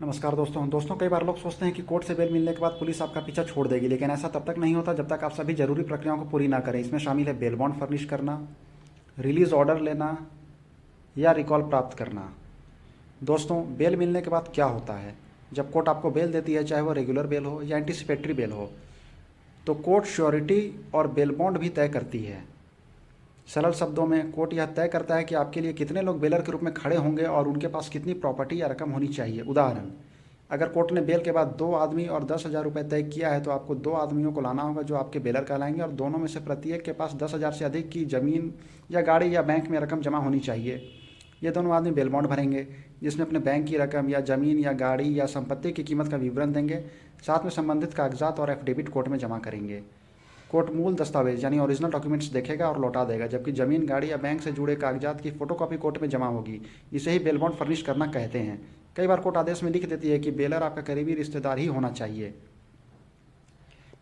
नमस्कार दोस्तों कई बार लोग सोचते हैं कि कोर्ट से बेल मिलने के बाद पुलिस आपका पीछा छोड़ देगी, लेकिन ऐसा तब तक नहीं होता जब तक आप सभी जरूरी प्रक्रियाओं को पूरी ना करें। इसमें शामिल है बेल बॉन्ड फर्निश करना, रिलीज ऑर्डर लेना या रिकॉल प्राप्त करना। दोस्तों, बेल मिलने के बाद क्या होता है? जब कोर्ट आपको बेल देती है, चाहे वो रेगुलर बेल हो या एंटीसिपेटरी बेल हो, तो कोर्ट श्योरिटी और बेल बॉन्ड भी तय करती है। सरल शब्दों में कोर्ट यह तय करता है कि आपके लिए कितने लोग बेलर के रूप में खड़े होंगे और उनके पास कितनी प्रॉपर्टी या रकम होनी चाहिए। उदाहरण, अगर कोर्ट ने बेल के बाद 2 आदमी और 10,000 रुपये तय किया है, तो आपको 2 आदमियों को लाना होगा जो आपके बेलर कहलाएंगे, और दोनों में से प्रत्येक के पास 10,000 से अधिक की ज़मीन या गाड़ी या बैंक में रकम जमा होनी चाहिए। ये दोनों आदमी बेल बॉन्ड भरेंगे, जिसमें अपने बैंक की रकम या ज़मीन या गाड़ी या संपत्ति की कीमत का विवरण देंगे, साथ में संबंधित कागजात और एफिडेविट कोर्ट में जमा करेंगे। कोर्ट मूल दस्तावेज यानी ओरिजिनल डॉक्यूमेंट्स देखेगा और लौटा देगा, जबकि ज़मीन, गाड़ी या बैंक से जुड़े कागजात की फोटोकॉपी कोर्ट में जमा होगी। इसे ही बेल बॉन्ड फर्निश करना कहते हैं। कई बार कोर्ट आदेश में लिख देती है कि बेलर आपका करीबी रिश्तेदार ही होना चाहिए।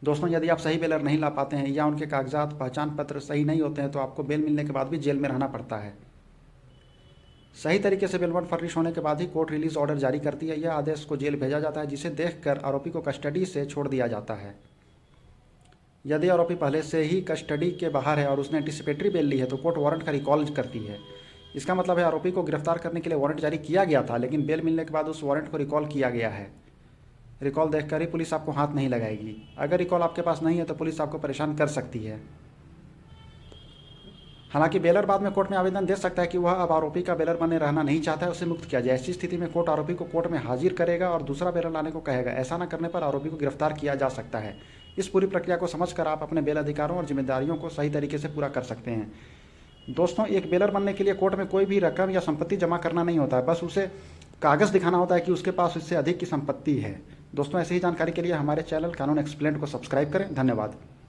दोस्तों, यदि आप सही बेलर नहीं ला पाते हैं या उनके कागजात, पहचान पत्र सही नहीं होते हैं, तो आपको बेल मिलने के बाद भी जेल में रहना पड़ता है। सही तरीके से बेल बॉन्ड फर्निश होने के बाद ही कोर्ट रिलीज ऑर्डर जारी करती है। यह आदेश को जेल भेजा जाता है, जिसे देखकर आरोपी को कस्टडी से छोड़ दिया जाता है। यदि आरोपी पहले से ही कस्टडी के बाहर है और उसने एंटीसिपेटरी बेल ली है, तो कोर्ट वारंट का रिकॉल करती है। इसका मतलब है आरोपी को गिरफ्तार करने के लिए वारंट जारी किया गया था, लेकिन बेल मिलने के बाद उस वारंट को रिकॉल किया गया है। रिकॉल देखकर ही पुलिस आपको हाथ नहीं लगाएगी। अगर रिकॉल आपके पास नहीं है तो पुलिस आपको परेशान कर सकती है। हालांकि बेलर बाद में कोर्ट में आवेदन दे सकता है कि वह अब आरोपी का बेलर बने रहना नहीं चाहता है, उसे मुक्त किया जाए। ऐसी स्थिति में कोर्ट आरोपी को कोर्ट में हाजिर करेगा और दूसरा बेलर लाने को कहेगा। ऐसा न करने पर आरोपी को गिरफ्तार किया जा सकता है। इस पूरी प्रक्रिया को समझकर आप अपने बेल अधिकारों और जिम्मेदारियों को सही तरीके से पूरा कर सकते हैं। दोस्तों, एक बेलर बनने के लिए कोर्ट में कोई भी रकम या संपत्ति जमा करना नहीं होता है, बस उसे कागज़ दिखाना होता है कि उसके पास इससे अधिक की संपत्ति है। दोस्तों, ऐसी ही जानकारी के लिए हमारे चैनल कानून एक्सप्लेन्ड को सब्सक्राइब करें। धन्यवाद।